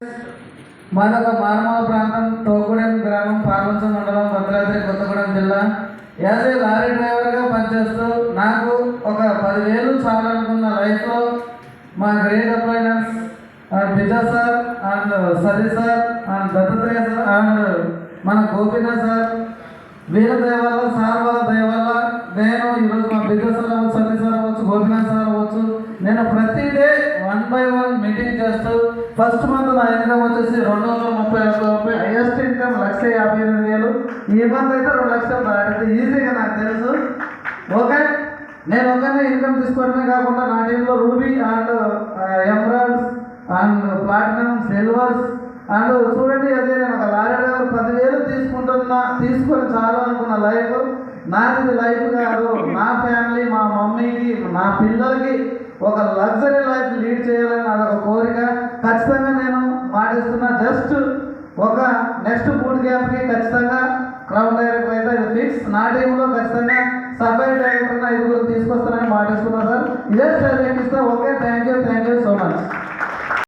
మాదొక మానమాల ప్రాంతం తోగూడెం గ్రామం పార్వత మండలం భద్రాద్రి కొత్తగూడెం జిల్లా. యాజ్ ఏ లారీ డ్రైవర్గా పనిచేస్తూ నాకు ఒక 10,000 చాలనుకున్న లైఫ్లో మా గ్రేట్ అప్లైనర్స్ అండ్ బిజా సార్ అండ్ సతీ sir and Dattatreya sir and మన గోపీనాథ్ సార్ వీళ్ళ దయవల్ల సార్ వాళ్ళ దయవల్ల నేను ఈరోజు మా బిజా సార్ అవ్వచ్చు, సతీ సార్ అవ్వచ్చు, గోపీనాథ్ సార్ అవ్వచ్చు, నేను ప్రతి డే 1 by 1 మీటింగ్ చేస్తూ ఫస్ట్ మంత్ నా ఇన్కమ్ వచ్చేసి 231 రూపాయలు, హైయెస్ట్ ఇన్కమ్ 1,58,000. ఈ మంత్ అయితే 2 లక్షలు దాటితే ఈజీగా నాకు తెలుసు. ఓకే, నేను ఒకనే ఇన్కమ్ తీసుకోవడమే కాకుండా నా టీంలో ruby and emeralds and platinum silvers and చూడండి, అదే నేను ఒక లారీ డ్రైవర్ 10,000 తీసుకొని చాలు అనుకున్న లైఫ్ నాది లైఫ్ కాదు. నా ఫ్యామిలీ, మా మమ్మీకి, నా పిల్లలకి ఒక లగ్జరీ లైఫ్ లీడ్ చేయాలని అదొక కోరిక. ఖచ్చితంగా నేను మాటిస్తున్నా. జస్ట్ ఒక నెక్స్ట్ బూట్ క్యాంప్కి ఖచ్చితంగా క్రౌడ్ డైరెక్టర్ అయితే ఇది ఫిక్స్. నా టీంలో ఖచ్చితంగా సబ్ డైరెక్టర్ 5 తీసుకొస్తానని మాటిస్తున్నా సార్. ఇదే స్టైల్